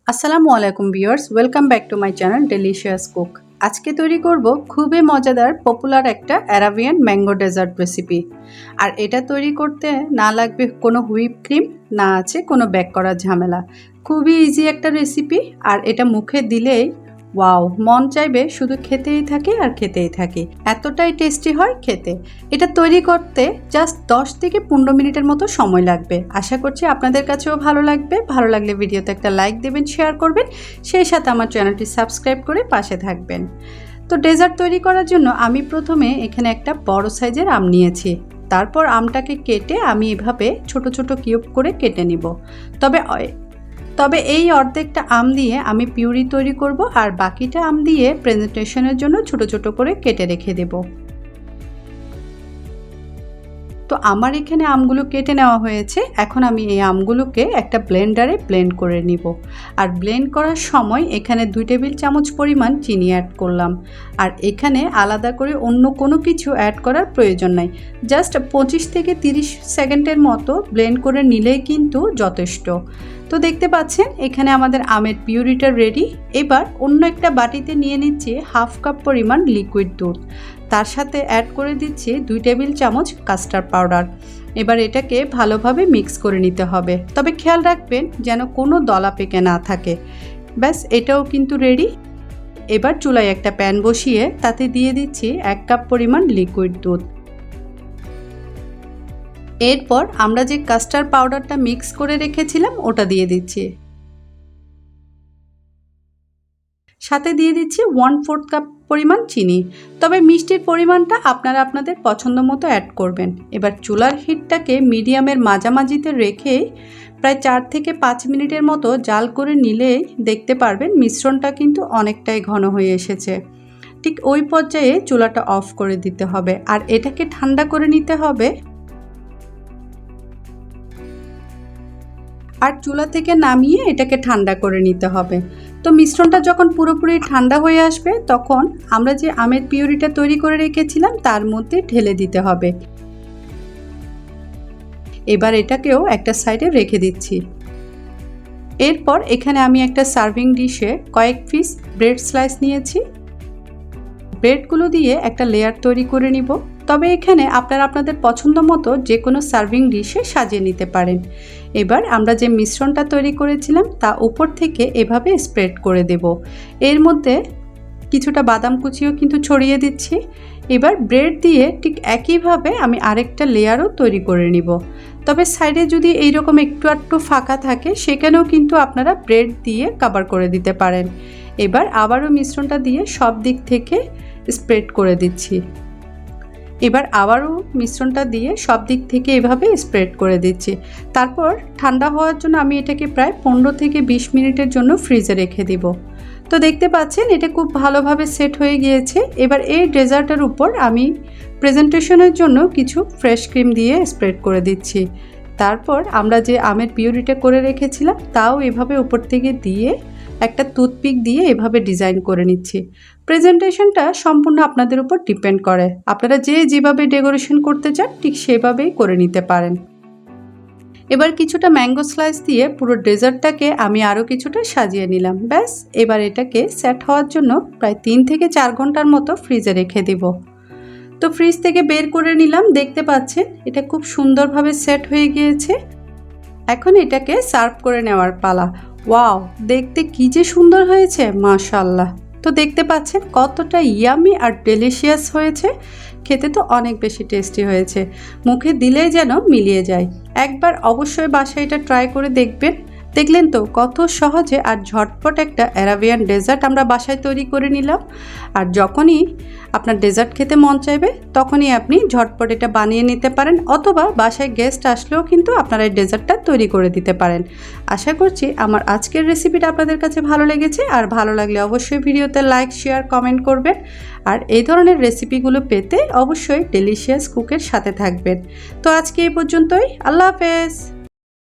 আসসালামু আলাইকুম viewers, welcome back to my channel delicious cook. আজকে তৈরি করব খুবই মজাদার পপুলার একটা অ্যারাবিয়ান ম্যাঙ্গো ডেজার্ট রেসিপি। আর এটা তৈরি করতে না লাগবে কোনো হুইপ ক্রিম, না আছে কোনো বেক করার ঝামেলা। খুবই ইজি একটা রেসিপি, আর এটা মুখে দিলেই ওয়াও, মন চাইবে শুধু খেতেই থাকে আর খেতেই থাকে, এতটাই টেস্টি হয় খেতে। এটা তৈরি করতে জাস্ট 10 থেকে 15 মিনিটের মতো সময় লাগবে। আশা করছি আপনাদের কাছেও ভালো লাগবে। ভালো লাগলে ভিডিওতে একটা লাইক দেবেন, শেয়ার করবেন, সেই সাথে আমার চ্যানেলটি সাবস্ক্রাইব করে পাশে থাকবেন। তো ডেজার্ট তৈরি করার জন্য আমি প্রথমে এখানে একটা বড় সাইজের আম নিয়েছি। তারপর আমটাকে কেটে আমি এভাবে ছোট ছোট কিউব করে কেটে নিব। তবে এই অর্ধেকটা আম দিয়ে আমি পিউরি তৈরি করব, আর বাকিটা আম দিয়ে প্রেজেন্টেশনের জন্য ছোট ছোট করে কেটে রেখে দেব। তো আমার এখানে আমগুলো কেটে নেওয়া হয়েছে। এখন আমি এই আমগুলোকে একটা ব্লেন্ডারে ব্লেন্ড করে নিব। আর ব্লেন্ড করার সময় এখানে 2 টেবিল চামচ পরিমাণ চিনি অ্যাড করলাম। আর এখানে আলাদা করে অন্য কোনো কিছু অ্যাড করার প্রয়োজন নাই। জাস্ট 25 থেকে 30 সেকেন্ডের মতো ব্লেন্ড করে নিলেই কিন্তু যথেষ্ট। তো দেখতে পাচ্ছেন এখানে আমাদের আমের পিউরিটা রেডি। এবার অন্য একটা বাটিতে নিয়ে নিচ্ছি হাফ কাপ পরিমাণ লিকুইড দুধ। তার সাথে অ্যাড করে দিচ্ছি 2 টেবিল চামচ কাস্টার্ড পাউডার। এবার এটাকে ভালোভাবে মিক্স করে নিতে হবে, তবে খেয়াল রাখবেন যেন কোনো দলা পেকে না থাকে। ব্যাস, এটাও কিন্তু রেডি। এবার চুলায় একটা প্যান বসিয়ে তাতে দিয়ে দিচ্ছি 1 কাপ পরিমাণ লিকুইড দুধ। এরপর আমরা যে কাস্টার্ড পাউডারটা মিক্স করে রেখেছিলাম ওটা দিয়ে দিচ্ছি। সাথে দিয়ে দিচ্ছি 1/4 কাপ পরিমাণ চিনি। তবে মিষ্টির পরিমাণটা আপনারা আপনাদের পছন্দ মতো অ্যাড করবেন। এবার চুলার হিটটাকে মিডিয়ামের মাঝামাঝিতে রেখে প্রায় 4 থেকে 5 মিনিটের মতো জাল করে নিলেই দেখতে পারবেন মিশ্রণটা কিন্তু অনেকটাই ঘন হয়ে এসেছে। ঠিক ওই পর্যায়ে চুলাটা অফ করে দিতে হবে, আর এটাকে ঠান্ডা করে নিতে হবে। আর চুলা থেকে নামিয়ে এটাকে ঠান্ডা করে নিতে হবে। তো মিশ্রণটা যখন পুরোপুরি ঠান্ডা হয়ে আসবে তখন আমরা যে আমের পিউরিটা তৈরি করে রেখেছিলাম তার মধ্যে ঢেলে দিতে হবে। এবার এটাকেও একটা সাইডে রেখে দিচ্ছি। এরপর এখানে আমি একটা সার্ভিং ডিশে কয়েক পিস ব্রেড স্লাইস নিয়েছি। ব্রেডগুলো দিয়ে একটা লেয়ার তৈরি করে নিব। তবে এখানে আপনারা আপনাদের পছন্দ মতো যে কোনো সার্ভিং ডিশে সাজিয়ে নিতে পারেন। এবার আমরা যে মিশ্রণটা তৈরি করেছিলাম তা উপর থেকে এভাবে স্প্রেড করে দেব। এর মধ্যে কিছুটা বাদাম কুচিও কিন্তু ছড়িয়ে দিচ্ছি। এবার ব্রেড দিয়ে ঠিক একইভাবে আমি আরেকটা লেয়ারও তৈরি করে নিব। তবে সাইডে যদি এইরকম একটু একটু ফাঁকা থাকে সেখানেও কিন্তু আপনারা ব্রেড দিয়ে কভার করে দিতে পারেন। এবার আবারও মিশ্রণটা দিয়ে সব দিক থেকে স্প্রেড করে দিচ্ছি। এবার আবারও মিশ্রণটা দিয়ে সব দিক থেকে এভাবে স্প্রেড করে দিচ্ছি। তারপর ঠান্ডা হওয়ার জন্য আমি এটাকে প্রায় 15 থেকে 20 মিনিটের জন্য ফ্রিজে রেখে দিব। তো দেখতে পাচ্ছেন এটা খুব ভালোভাবে সেট হয়ে গিয়েছে। এবার এই ডেজার্টের উপর আমি প্রেজেন্টেশনের জন্য কিছু ফ্রেশ ক্রিম দিয়ে স্প্রেড করে দিচ্ছি। তারপর আমরা যে আমের পিউরিটা করে রেখেছিলাম তাও এভাবে উপর থেকে দিয়ে একটা টুথপিক দিয়ে এভাবে ডিজাইন করে নিচ্ছি। প্রেজেন্টেশনটা সম্পূর্ণ আপনাদের উপর ডিপেন্ড করে। আপনারা যেভাবে ডেকোরেশন করতে চান ঠিক সেভাবেই করে নিতে পারেন। এবার কিছুটা ম্যাঙ্গো স্লাইস দিয়ে পুরো ডেজার্টটাকে আমি আরও কিছুটা সাজিয়ে নিলাম। ব্যাস, এবার এটাকে সেট হওয়ার জন্য প্রায় 3 থেকে 4 ঘন্টার মতো ফ্রিজে রেখে দিব। তো ফ্রিজ থেকে বের করে নিলাম। দেখতে পাচ্ছেন এটা খুব সুন্দরভাবে সেট হয়ে গিয়েছে। এখন এটাকে সার্ভ করে নেওয়ার পালা। ওয়াও, দেখতে কি যে সুন্দর হয়েছে, মাশাআল্লাহ। তো দেখতে পাচ্ছেন কতটা ইয়ামি আর ডেলিশিয়াস হয়েছে। খেতে তো অনেক বেশি টেস্টি হয়েছে, মুখে দিলেই যেন মিলিয়ে যায়। একবার অবশ্যই বাসায় এটা ট্রাই করে দেখবেন। দেখলেন তো কত সহজে আর ঝটপট একটা অ্যারাবিয়ান ডেজার্ট আমরা বাসায় তৈরি করে নিলাম। আর যখনই আপনার ডেজার্ট খেতে মন চাইবে তখনই আপনি ঝটপট এটা বানিয়ে নিতে পারেন, অথবা বাসায় গেস্ট আসলেও কিন্তু আপনারা এই ডেজার্টটা তৈরি করে দিতে পারেন। আশা করছি আমার আজকের রেসিপিটা আপনাদের কাছে ভালো লেগেছে। আর ভালো লাগলে অবশ্যই ভিডিওতে লাইক, শেয়ার, কমেন্ট করবেন। আর এই ধরনের রেসিপিগুলো পেতে অবশ্যই ডেলিশিয়াস কুকের সাথে থাকবেন। তো আজকে এই পর্যন্তই। আল্লাহ হাফেজ।